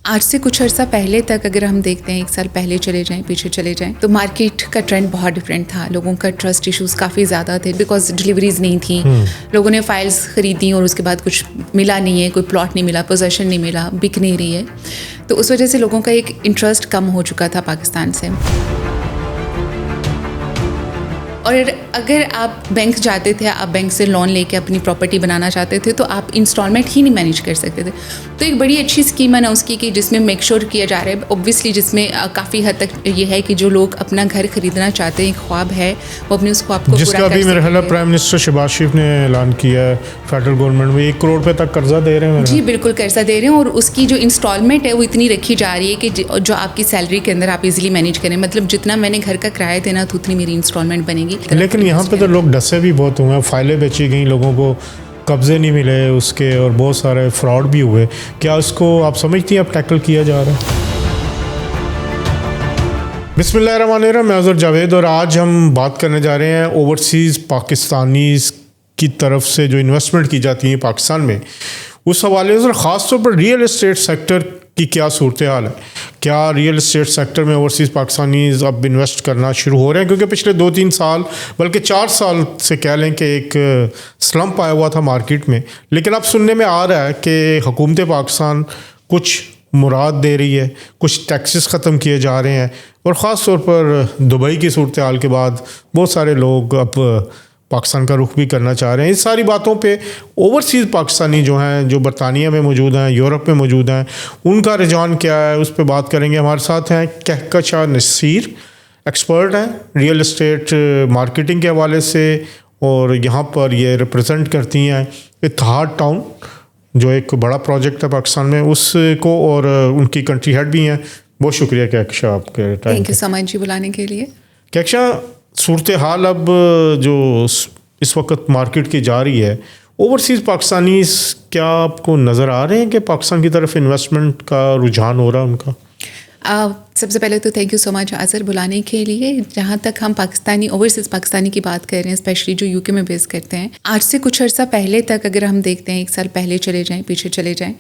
آج سے کچھ عرصہ پہلے تک اگر ہم دیکھتے ہیں، 1 سال پہلے چلے جائیں، پیچھے چلے جائیں، تو مارکیٹ کا ٹرینڈ بہت ڈفرینٹ تھا. لوگوں کا ٹرسٹ ایشوز کافی زیادہ تھے بیکاز ڈلیوریز نہیں تھیں. لوگوں نے فائلز خریدی اور اس کے بعد کچھ ملا نہیں ہے، کوئی پلاٹ نہیں ملا، پوزیشن نہیں ملا، بک نہیں رہی ہے. تو اس وجہ سے لوگوں کا ایک انٹرسٹ کم ہو چکا تھا پاکستان سے. اور اگر آپ بینک جاتے تھے، آپ بینک سے لون لے کے اپنی پراپرٹی بنانا چاہتے تھے تو آپ انسٹالمنٹ ہی نہیں مینیج کر سکتے تھے. تو ایک بڑی اچھی اسکیم اناؤنس کی کہ جس میں میک شور کیا جا رہا ہے، اوبویسلی جس میں کافی حد تک یہ ہے کہ جو لوگ اپنا گھر خریدنا چاہتے ہیں، ایک خواب ہے، وہ اپنے اس خواب کو پورا کر سکتے ہیں. جس کا ابھی میرے خیال ہے پرائم منسٹر شہباز شریف نے اعلان کیا ہے، فیڈرل گورنمنٹ میں 1 کروڑ روپے تک قرضہ دے رہے ہیں. جی بالکل قرضہ دے رہے ہیں، اور اس کی جو انسٹالمنٹ ہے وہ اتنی رکھی جا رہی ہے کہ جو آپ کی سیلری کے اندر آپ ایزیلی مینیج کریں. مطلب جتنا میں نے گھر کا کرایہ دینا تو اتنی میری انسٹالمنٹ بنے گی. لیکن یہاں پہ تو لوگ ڈسے بھی بہت ہوئے ہیں، فائلیں بیچی گئیں، لوگوں کو قبضے نہیں ملے اس کے، اور بہت سارے فراڈ بھی ہوئے. کیا اس کو آپ سمجھتی ہیں اب ٹیکل کیا جا رہا ہے؟ بسم اللہ الرحمن الرحیم. میں اظہر جاوید، اور آج ہم بات کرنے جا رہے ہیں اوورسیز پاکستانیز کی طرف سے جو انویسٹمنٹ کی جاتی ہیں پاکستان میں، اس حوالے سے خاص طور پر ریئل اسٹیٹ سیکٹر کی کیا صورتحال ہے. کیا ریئل اسٹیٹ سیکٹر میں اوورسیز پاکستانیز اب انویسٹ کرنا شروع ہو رہے ہیں؟ کیونکہ پچھلے 2-3 سال بلکہ 4 سال سے کہہ لیں کہ ایک سلمپ آیا ہوا تھا مارکیٹ میں. لیکن اب سننے میں آ رہا ہے کہ حکومت پاکستان کچھ مراد دے رہی ہے، کچھ ٹیکسز ختم کیے جا رہے ہیں، اور خاص طور پر دبئی کی صورتحال کے بعد بہت سارے لوگ اب پاکستان کا رخ بھی کرنا چاہ رہے ہیں. اس ساری باتوں پہ اوورسیز پاکستانی جو ہیں، جو برطانیہ میں موجود ہیں، یورپ میں موجود ہیں، ان کا رجحان کیا ہے، اس پہ بات کریں گے. ہمارے ساتھ ہیں کہکشاں نصیر، ایکسپرٹ ہیں ریئل اسٹیٹ مارکیٹنگ کے حوالے سے، اور یہاں پر یہ ریپرزینٹ کرتی ہیں اتحاد ٹاؤن، جو ایک بڑا پروجیکٹ ہے پاکستان میں اس کو، اور ان کی کنٹری ہیڈ بھی ہیں. بہت شکریہ کہکشاں آپ کے ٹائم. تھینک یو سو مچ جی بلانے کے لیے. کہکشاں، صورتحال اب جو اس وقت مارکیٹ کی جا رہی ہے، اوورسیز پاکستانیز کیا آپ کو نظر آ رہے ہیں کہ پاکستان کی طرف انویسٹمنٹ کا رجحان ہو رہا ہے ان کا؟ سب سے پہلے تو تھینک یو سو مچ اظہر بلانے کے لیے. جہاں تک ہم پاکستانی اوورسیز پاکستانی کی بات کر رہے ہیں، اسپیشلی جو UK میں بیس کرتے ہیں، آج سے کچھ عرصہ پہلے تک اگر ہم دیکھتے ہیں، 1 سال پہلے چلے جائیں، پیچھے چلے جائیں،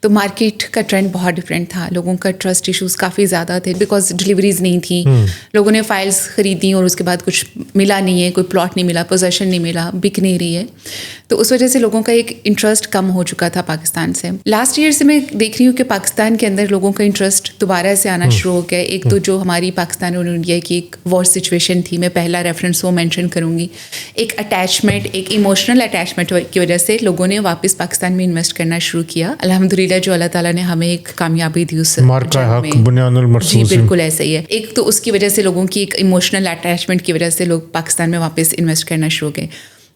تو مارکیٹ کا ٹرینڈ بہت ڈفرینٹ تھا. لوگوں کا ٹرسٹ ایشوز کافی زیادہ تھے بیکاز ڈلیوریز نہیں تھیں. لوگوں نے فائلز خریدی اور اس کے بعد کچھ ملا نہیں ہے، کوئی پلاٹ نہیں ملا، پوزیشن نہیں ملا، بک نہیں رہی ہے. تو اس وجہ سے لوگوں کا ایک انٹرسٹ کم ہو چکا تھا پاکستان سے. لاسٹ ایئر سے میں دیکھ رہی ہوں کہ پاکستان کے اندر لوگوں کا انٹرسٹ دوبارہ سے آنا شروع ہو گیا. ایک تو جو ہماری پاکستان اور انڈیا کی ایک وار سچویشن تھی، میں پہلا ریفرنس وہ مینشن کروں گی. ایک اٹیچمنٹ، ایک ایموشنل اٹیچمنٹ کی وجہ سے لوگوں نے واپس پاکستان میں انویسٹ کرنا شروع کیا. الحمدللہ جو اللہ تعالیٰ نے ہمیں ایک کامیابی دی اس جی بالکل ایسا ہی ہے. ایک تو اس کی وجہ سے لوگوں کی ایک ایموشنل اٹیچمنٹ کی وجہ سے لوگ پاکستان میں واپس انویسٹ کرنا شروع ہو گئے.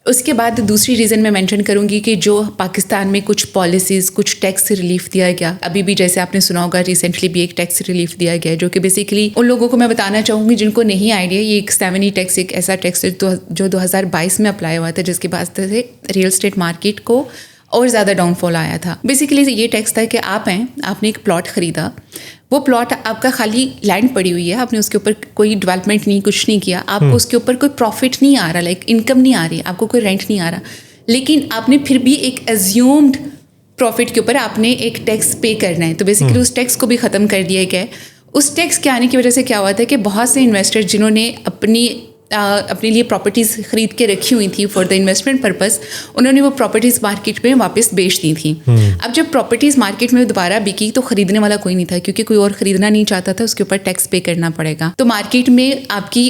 اس کے بعد دوسری ریزن میں مینشن کروں گی کہ جو پاکستان میں کچھ پالیسیز، کچھ ٹیکس ریلیف دیا گیا. ابھی بھی جیسے آپ نے سنا ہوگا ریسنٹلی بھی ایک ٹیکس ریلیف دیا گیا، جو کہ بیسیکلی ان لوگوں کو میں بتانا چاہوں گی جن کو نہیں آئیڈیا. یہ ایک 7E ٹیکس، ایک ایسا ٹیکس جو 2022 میں اپلائی ہوا تھا، جس کے بعد سے ریئل اسٹیٹ مارکیٹ کو اور زیادہ ڈاؤن فال آیا تھا. بیسیکلی یہ ٹیکس تھا کہ آپ نے ایک پلاٹ خریدا، وہ پلاٹ آپ کا خالی لینڈ پڑی ہوئی ہے، آپ نے اس کے اوپر کوئی ڈیولپمنٹ نہیں، کچھ نہیں کیا، آپ کو اس کے اوپر کوئی پروفٹ نہیں آ رہا، لائک انکم نہیں آ رہی، آپ کو کوئی رینٹ نہیں آ رہا، لیکن آپ نے پھر بھی ایک ایزیومڈ پروفٹ کے اوپر آپ نے ایک ٹیکس پے کرنا ہے. تو بیسیکلی اس ٹیکس کو بھی ختم کر دیا گیا ہے. اس ٹیکس کے آنے کی وجہ سے کیا ہوا تھا کہ بہت سے انویسٹر جنہوں نے اپنے لیے پراپرٹیز خرید کے رکھی ہوئی تھیں فار دا انویسٹمنٹ پرپز، انہوں نے وہ پراپرٹیز مارکیٹ میں واپس بیچ دی تھیں. اب جب پراپرٹیز مارکیٹ میں دوبارہ بکی تو خریدنے والا کوئی نہیں تھا، کیونکہ کوئی اور خریدنا نہیں چاہتا تھا، اس کے اوپر ٹیکس پے کرنا پڑے گا. تو مارکیٹ میں آپ کی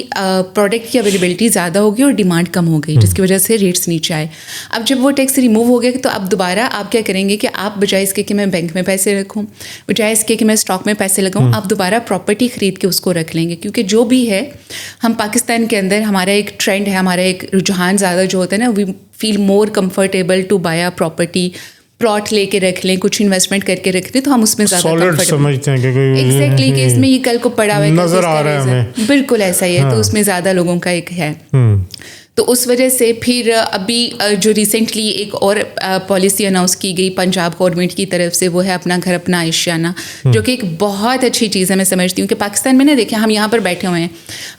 پروڈکٹ کی اویلیبلٹی زیادہ ہوگی اور ڈیمانڈ کم ہو گئی، جس کی وجہ سے ریٹس نیچے آئے. اب جب وہ ٹیکس ریموو ہو گیا تو اب دوبارہ آپ کیا کریں گے کہ آپ بجائے اس کے کہ میں بینک میں پیسے رکھوں، بجائے اس کے کہ میں اسٹاک میں پیسے لگاؤں، آپ دوبارہ پراپرٹی خرید کے اس کو رکھ لیں گے. کیونکہ جو بھی ہے، ہم پاکستان کے اندر ہمارا ایک ٹرینڈ ہے، ہمارا ایک رجحان زیادہ جو ہوتا ہے نا، we feel more comfortable to buy a property. Plot لے کے رکھ لیں، کچھ انویسٹمنٹ کر کے رکھ لیں، تو ہم اس میں زیادہ سمجھتے ہیں کہ ایگزیکٹلی کہ اس میں یہ کل کو پڑا ہوا ہے، نظر آ رہا ہے. بالکل ایسا ہی ہے. تو اس میں زیادہ لوگوں کا ایک ہے. تو اس وجہ سے پھر ابھی جو ریسنٹلی ایک اور پالیسی اناؤنس کی گئی پنجاب گورنمنٹ کی طرف سے، وہ ہے اپنا گھر اپنا عشیانہ، جو کہ ایک بہت اچھی چیز ہے. میں سمجھتی ہوں کہ پاکستان میں نا، دیکھیں ہم یہاں پر بیٹھے ہوئے ہیں،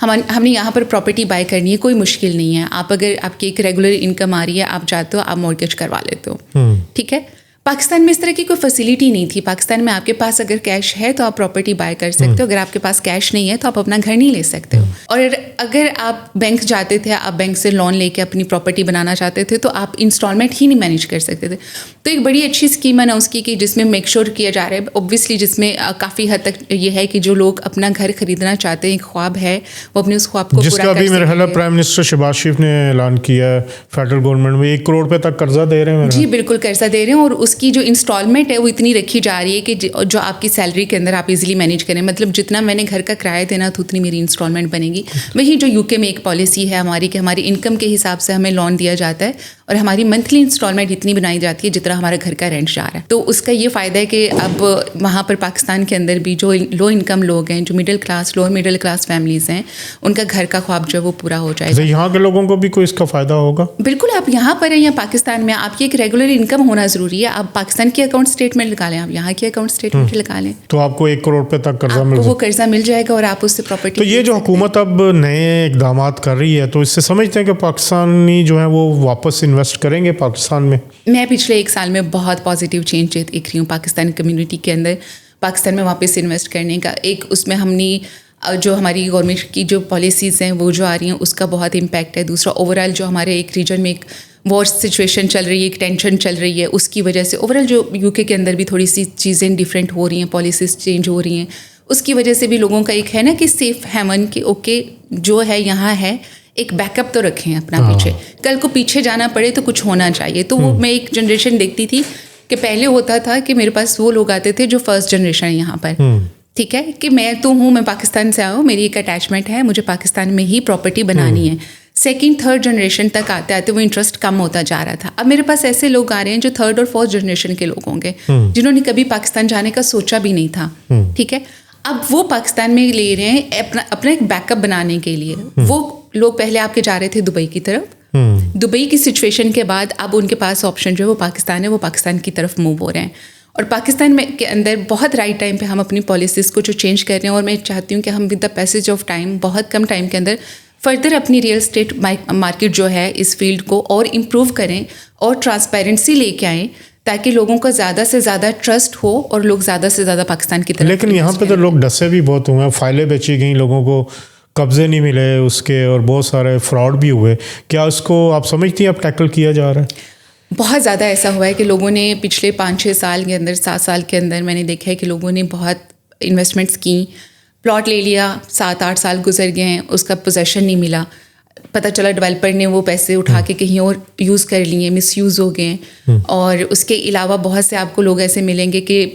ہم نے یہاں پر پراپرٹی بائی کرنی ہے، کوئی مشکل نہیں ہے. آپ اگر آپ کی ایک ریگولر انکم آ رہی ہے، آپ چاہتے ہو آپ مورگیج کروا لیتے ہو، ٹھیک ہے. پاکستان میں اس طرح کی کوئی فیسلٹی نہیں تھی. پاکستان میں آپ کے پاس اگر کیش ہے تو آپ پراپرٹی بائی کر سکتے ہو, اگر آپ کے پاس کیش نہیں ہے تو آپ اپنا گھر نہیں لے سکتے ہو. اور اگر آپ بینک جاتے تھے, آپ بینک سے لون لے کے اپنی پراپرٹی بنانا چاہتے تھے تو آپ انسٹالمنٹ ہی نہیں مینیج کر سکتے تھے. تو ایک بڑی اچھی اسکیم اناؤنس کی کہ جس میں میک شور کیا جا رہا ہے, اوبویسلی جس میں کافی حد تک یہ ہے کہ جو لوگ اپنا گھر خریدنا چاہتے ہیں, ایک خواب ہے, وہ اپنے اس خواب کو جس کا ابھی میرے خیال ہے پرائم منسٹر شہباز شریف نے اعلان کیا ہے, فیڈرل گورنمنٹ میں 1 کروڑ روپے تک قرضہ دے رہے ہیں. جی بالکل قرضہ دے رہے ہیں, اور اس کی جو انسٹالمنٹ ہے وہ اتنی رکھی جا رہی ہے کہ جو آپ کی سیلری کے اندر آپ ایزیلی مینیج کریں. مطلب جتنا میں نے گھر کا کرایہ دینا تو اتنی میری انسٹالمنٹ بنے گی. وہی جو UK میں ایک پالیسی ہے ہماری کہ ہماری انکم کے حساب سے ہمیں لون دیا جاتا ہے اور ہماری منتھلی انسٹالمنٹ اتنی بنائی جاتی ہے جتنا ہمارا گھر کا رینٹ جا رہا ہے. تو اس کا یہ فائدہ ہے کہ اب وہاں پر پاکستان کے اندر بھی جو لو انکم لوگ ہیں, جو middle class lower middle class families ہیں, ان کا گھر کا خواب جو ہے وہ پورا ہو جائے گا. یہاں کے لوگوں کو بھی کوئی اس کا فائدہ ہوگا؟ بالکل. آپ یہاں پر ہیں یا پاکستان میں, آپ کی ایک ریگولر انکم ہونا ضروری ہے. آپ پاکستان کی اکاؤنٹ اسٹیٹمنٹ لگا لیں, آپ یہاں کی اکاؤنٹ اسٹیٹمنٹ لگا لیں, تو آپ کو 1 کروڑ روپے تک قرضہ مل وہ قرضہ مل جائے گا اور آپ اس سے پراپرٹی. تو یہ جو حکومت اب نئے اقدامات کر رہی ہے تو اس سے سمجھتے ہیں کہ پاکستانی جو ہیں وہ واپس انویسٹ کریں گے پاکستان میں؟ میں پچھلے 1 سال میں بہت پازیٹیو چینج دیکھ رہی ہوں پاکستانی کمیونٹی کے اندر. پاکستان میں واپس انویسٹ کرنے کا ایک اس میں ہم نے جو ہماری گورنمنٹ کی جو پالیسیز ہیں وہ جو آ رہی ہیں اس کا بہت امپیکٹ ہے. دوسرا اوور آل جو ہمارے ایک ریجن میں ایک وار سچویشن چل رہی ہے, ایک ٹینشن چل رہی ہے, اس کی وجہ سے اوور آل جو UK کے اندر بھی تھوڑی سی چیزیں ڈفرینٹ ہو رہی ہیں, پالیسیز چینج ہو رہی ہیں, اس کی وجہ سے بھی لوگوں کا ایک ہے نا کہ سیف ہیون کہ اوکے جو ہے یہاں ہے, ایک بیک اپ تو رکھیں اپنا پیچھے, کل کو پیچھے جانا پڑے تو کچھ ہونا چاہیے. تو وہ میں ایک جنریشن دیکھتی تھی کہ پہلے ہوتا تھا کہ میرے پاس وہ لوگ آتے تھے جو فرسٹ جنریشن ہے یہاں پر, ٹھیک ہے, کہ میں تو ہوں, میں پاکستان سے آیا ہوں, میری ایک اٹیچمنٹ ہے, مجھے پاکستان میں ہی پراپرٹی بنانی ہے. 2nd 3rd جنریشن تک آتے آتے وہ انٹرسٹ کم ہوتا جا رہا تھا. اب میرے پاس ایسے لوگ آ رہے ہیں جو 3rd اور 4th جنریشن کے لوگ ہوں گے, جنہوں نے کبھی پاکستان جانے کا سوچا بھی نہیں تھا, ٹھیک ہے. اب وہ پاکستان میں لے رہے ہیں اپنا ایک بیک اپ بنانے کے لیے. وہ لوگ پہلے آپ کے جا رہے تھے دبئی کی طرف, دبئی کی سچویشن کے بعد اب ان کے پاس آپشن جو ہے وہ پاکستان ہے, وہ پاکستان کی طرف موو ہو رہے ہیں. اور پاکستان میں کے اندر بہت رائٹ ٹائم پہ ہم اپنی پالیسیز کو جو چینج کر رہے ہیں, اور میں چاہتی ہوں کہ ہم with the passage of time بہت کم ٹائم کے اندر فردر اپنی ریئل اسٹیٹ مارکیٹ جو ہے اس فیلڈ کو اور امپروو کریں اور ٹرانسپیرنسی لے کے آئیں تاکہ لوگوں کا زیادہ سے زیادہ ٹرسٹ ہو اور لوگ زیادہ سے زیادہ پاکستان کی طرف. لیکن یہاں پہ تو لوگ ڈسے بھی بہت ہوئے ہیں, فائلیں بیچی گئیں, لوگوں کو قبضے نہیں ملے اس کے, اور بہت سارے فراڈ بھی ہوئے. کیا اس کو آپ سمجھتی ہیں اب ٹیکل کیا جا رہا ہے؟ بہت زیادہ ایسا ہوا ہے کہ لوگوں نے پچھلے 5-6 سال کے اندر 7 سال کے اندر میں نے دیکھا ہے کہ لوگوں نے بہت انویسٹمنٹس کی, پلاٹ لے لیا, 7-8 سال گزر گئے ہیں, اس کا پوزیشن نہیں ملا, پتہ چلا ڈیولپر نے وہ پیسے اٹھا کے کہیں اور یوز کر لیے, مس یوز ہو گئے. اور اس کے علاوہ بہت سے آپ کو لوگ ایسے ملیں گے کہ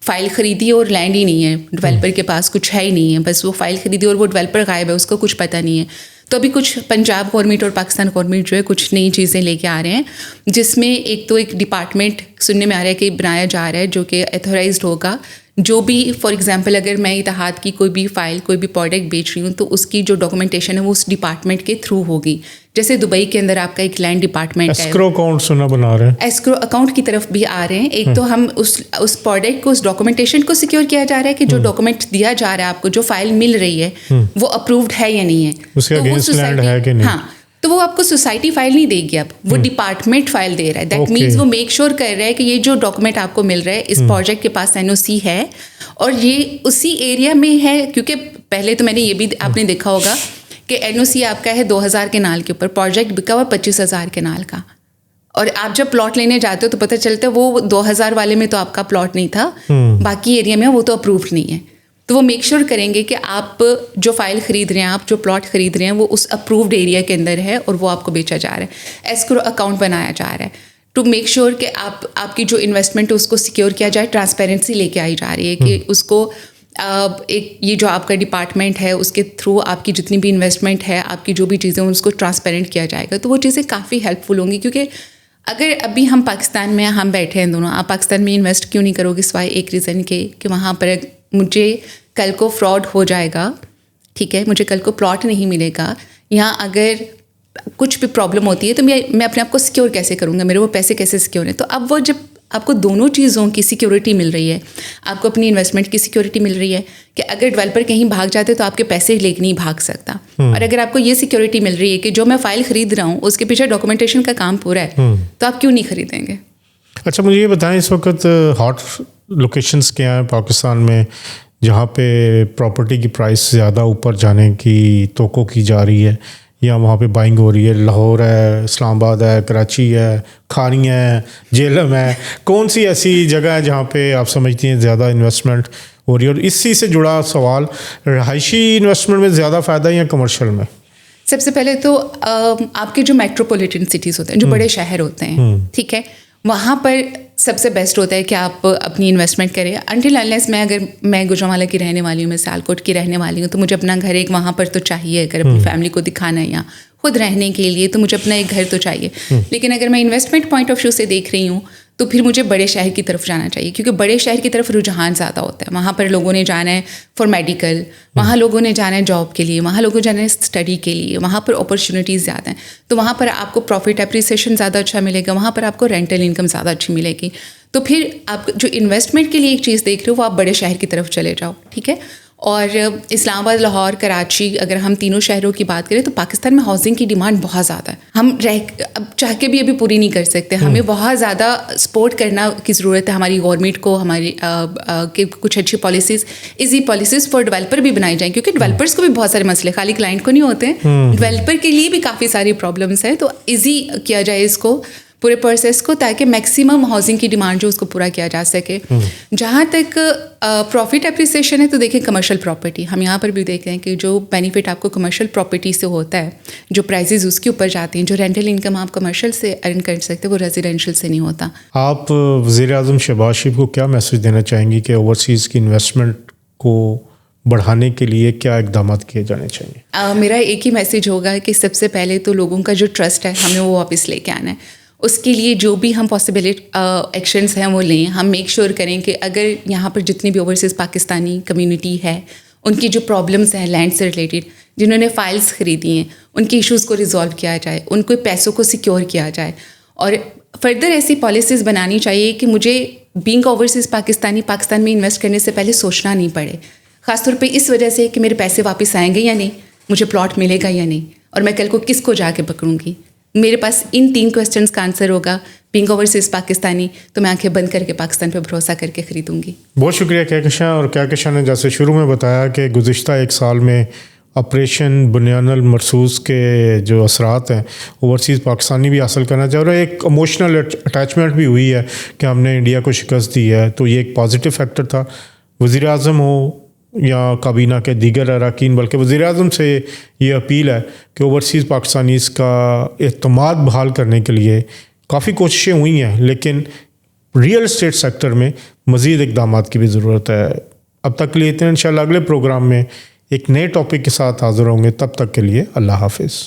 فائل خریدی اور لینڈ ہی نہیں ہے, ڈیولپر کے پاس کچھ ہے ہی نہیں ہے, بس وہ فائل خریدی اور وہ ڈیولپر غائب ہے, اس کو کچھ پتہ نہیں ہے. تو ابھی کچھ پنجاب گورنمنٹ اور پاکستان گورنمنٹ جو ہے کچھ نئی چیزیں لے کے آ رہے ہیں, جس میں ایک تو ایک ڈپارٹمنٹ سننے میں آ رہا ہے کہ بنایا جا رہا ہے جو کہ ایتھورائزڈ ہوگا. جو بھی فار ایگزامپل اگر میں اتحاد کی کوئی بھی فائل کوئی بھی پروڈکٹ بیچ رہی ہوں تو اس کی جو ڈاکومنٹیشن ہے وہ اس ڈپارٹمنٹ کے تھرو ہوگی. جیسے دبئی کے اندر آپ کا ایک لینڈ ڈپارٹمنٹ ہے, ایسکرو اکاؤنٹ سنا بنا رہے ہیں, ایسکرو اکاؤنٹ کی طرف بھی آ رہے ہیں. ایک تو ہم اس پروڈکٹ کو اس ڈاکومنٹیشن کو سیکیور کیا جا رہا ہے کہ جو ڈاکومنٹ دیا جا رہا ہے آپ کو, جو فائل مل رہی ہے وہ اپرووڈ ہے یا نہیں ہے, اس کے اگینسٹ لینڈ ہے کہ نہیں. ہاں, تو وہ آپ کو سوسائٹی فائل نہیں دے گی, اب وہ ڈپارٹمنٹ فائل دے رہا ہے. دیٹ مینس وہ میک شیور کر رہا ہے کہ یہ جو ڈاکومنٹ آپ کو مل رہا ہے اس پروجیکٹ کے پاس NOC ہے اور یہ اسی ایریا میں ہے. کیونکہ پہلے تو میں نے یہ بھی آپ نے دیکھا ہوگا کہ NOC آپ کا ہے 2000 کنال کے اوپر, پروجیکٹ بکا ہوا 25,000 کنال کا, اور آپ جب پلاٹ لینے جاتے ہو تو پتہ چلتا ہے وہ 2000 والے میں تو آپ کا پلاٹ نہیں تھا, باقی ایریا میں وہ تو اپرووڈ نہیں ہے. تو وہ میک شیور کریں گے کہ آپ جو فائل خرید رہے ہیں, آپ جو پلاٹ خرید رہے ہیں وہ اس اپرووڈ ایریا کے اندر ہے اور وہ آپ کو بیچا جا رہا ہے. ایسکرو اکاؤنٹ بنایا جا رہا ہے ٹو میک شیور کہ آپ کی جو انویسٹمنٹ ہے اس کو سیکیور کیا جائے. ٹرانسپیرنسی لے کے آئی جا رہی ہے کہ اس کو ایک یہ جو آپ کا ڈپارٹمنٹ ہے اس کے تھرو آپ کی جتنی بھی انویسٹمنٹ ہے, آپ کی جو بھی چیزیں اس کو ٹرانسپیرنٹ کیا جائے گا. تو وہ چیزیں کافی ہیلپ فل ہوں گی. کیونکہ اگر ابھی ہم پاکستان میں ہم بیٹھے ہیں دونوں, آپ پاکستان میں انویسٹ کیوں نہیں کرو گے سوائے ایک ریزن کے کہ وہاں پر مجھے کل کو فراڈ ہو جائے گا, ٹھیک ہے, مجھے کل کو پلاٹ نہیں ملے گا, یہاں اگر کچھ بھی پرابلم ہوتی ہے تو میں اپنے آپ کو سیکیور کیسے کروں گا, میرے وہ پیسے کیسے سیکیور ہیں. تو اب وہ جب آپ کو دونوں چیزوں کی سیکیورٹی مل رہی ہے, آپ کو اپنی انویسٹمنٹ کی سیکیورٹی مل رہی ہے کہ اگر ڈیولپر کہیں بھاگ جاتے تو آپ کے پیسے لے کے نہیں بھاگ سکتا, اور اگر آپ کو یہ سیکیورٹی مل رہی ہے کہ جو میں فائل خرید رہا ہوں اس کے پیچھے ڈاکومنٹیشن کا کام پورا ہے, تو آپ کیوں نہیں خریدیں گے. اچھا مجھے یہ بتائیں اس وقت ہاٹ لوکیشنز کیا ہیں پاکستان میں جہاں پہ پراپرٹی کی پرائس زیادہ اوپر جانے کی توقع کی جا رہی ہے یا وہاں پہ بائنگ ہو رہی ہے؟ لاہور ہے، اسلام آباد ہے، کراچی ہے، کھانی ہے، جہلم ہے، کون سی ایسی جگہ ہے جہاں پہ آپ سمجھتی ہیں زیادہ انویسٹمنٹ ہو رہی ہے؟ اور اسی سے جڑا سوال، رہائشی انویسٹمنٹ میں زیادہ فائدہ ہے یا کمرشل میں؟ سب سے پہلے تو آپ کے جو میٹروپولیٹن سٹیز ہوتے ہیں، جو بڑے شہر ہوتے ہیں، ٹھیک ہے، وہاں پر سب سے بیسٹ ہوتا ہے کہ آپ اپنی انویسٹمنٹ کریں. انٹل انلیس میں گوجرانوالہ کی رہنے والی ہوں، میں سیالکوٹ کی رہنے والی ہوں، تو مجھے اپنا گھر ایک وہاں پر تو چاہیے. اگر اپنی فیملی کو دکھانا ہے یا خود رہنے کے لیے تو مجھے اپنا ایک گھر تو چاہیے. لیکن اگر میں انویسٹمنٹ پوائنٹ آف ویو سے دیکھ رہی ہوں تو پھر مجھے بڑے شہر کی طرف جانا چاہیے، کیونکہ بڑے شہر کی طرف رجحان زیادہ ہوتا ہے. وہاں پر لوگوں نے جانا ہے فار میڈیکل، وہاں لوگوں نے جانا ہے جاب کے لیے، وہاں لوگوں نے جانا ہے اسٹڈی کے لیے، وہاں پر اپرچونیٹیز زیادہ ہیں. تو وہاں پر آپ کو پروفٹ اپریسیشن زیادہ اچھا ملے گا، وہاں پر آپ کو رینٹل انکم زیادہ اچھی ملے گی. تو پھر آپ جو انویسٹمنٹ کے لیے ایک چیز دیکھ رہے ہو وہ آپ بڑے شہر کی طرف چلے جاؤ، ٹھیک ہے. اور اسلام آباد، لاہور، کراچی، اگر ہم تینوں شہروں کی بات کریں تو پاکستان میں ہاؤسنگ کی ڈیمانڈ بہت زیادہ ہے. ہم اب چاہ کے بھی ابھی پوری نہیں کر سکتے. ہمیں بہت زیادہ سپورٹ کرنا کی ضرورت ہے ہماری گورنمنٹ کو. ہماری کچھ اچھی policies, easy policies for developer بھی بنائی جائیں، کیونکہ ڈیولپرس کو بھی بہت سارے مسئلے، خالی کلائنٹ کو نہیں ہوتے ہیں، ڈیولپر کے لیے بھی کافی ساری پرابلمس ہیں. تو ایزی کیا جائے اس کو، پورے پروسیس کو، تاکہ میکسیمم ہاؤسنگ کی ڈیمانڈ جو اس کو پورا کیا جا سکے. جہاں تک پروفٹ اپریسیشن ہے تو دیکھیں کمرشل پراپرٹی، ہم یہاں پر بھی دیکھ رہے ہیں کہ جو بینیفٹ آپ کو کمرشل پراپرٹی سے ہوتا ہے، جو پرائزز اس کے اوپر جاتے ہیں، جو رینٹل انکم آپ کمرشل سے ارن کر سکتے وہ ریزیڈینشیل سے نہیں ہوتا. آپ وزیر اعظم شہباز شریف کو کیا میسج دینا چاہیں گی کہ اوورسیز کی انویسٹمنٹ کو بڑھانے کے لیے کیا اقدامات کیے جانے چاہیے؟ میرا ایک ہی میسج ہوگا کہ سب سے پہلے تو لوگوں کا جو ٹرسٹ ہے ہمیں وہ واپس لے کے آنا ہے. اس کے لیے جو بھی ہم پاسبل ایکشنز ہیں وہ لیں. ہم میک شیور کریں کہ اگر یہاں پر جتنی بھی اوورسیز پاکستانی کمیونٹی ہے، ان کی جو پرابلمس ہیں لینڈ سے ریلیٹڈ، جنہوں نے فائلس خریدی ہیں، ان کے ایشوز کو ریزالو کیا جائے، ان کو پیسوں کو سیکیور کیا جائے. اور فردر ایسی پالیسیز بنانی چاہیے کہ مجھے بینگ اوورسیز پاکستان میں انویسٹ کرنے سے پہلے سوچنا نہیں پڑے، خاص طور پہ اس وجہ سے کہ میرے پیسے واپس آئیں گے یا نہیں، مجھے پلاٹ ملے گا یا نہیں، اور میں کل کو کس کو جا کے پکڑوں گی. میرے پاس ان 3 کویسچنس کا آنسر ہوگا بینگ اوورسیز پاکستانی، تو میں آنکھیں بند کر کے پاکستان پہ بھروسہ کر کے خریدوں گی. بہت شکریہ کہکشاں. اور کہکشاں نے جیسے شروع میں بتایا کہ گزشتہ 1 سال میں آپریشن بنیان المرصوص کے جو اثرات ہیں اوورسیز پاکستانی بھی حاصل کرنا چاہ رہے ہیں. ایک ایموشنل اٹیچمنٹ بھی ہوئی ہے کہ ہم نے انڈیا کو شکست دی ہے، تو یہ ایک پازیٹیو فیکٹر تھا. وزیر اعظم ہو یا کابینہ کے دیگر اراکین، بلکہ وزیر اعظم سے یہ اپیل ہے کہ اوورسیز پاکستانیز کا اعتماد بحال کرنے کے لیے کافی کوششیں ہوئی ہیں، لیکن ریئل اسٹیٹ سیکٹر میں مزید اقدامات کی بھی ضرورت ہے. اب تک کے لیے اتنے، انشاءاللہ اگلے پروگرام میں ایک نئے ٹاپک کے ساتھ حاضر ہوں گے. تب تک کے لیے اللہ حافظ.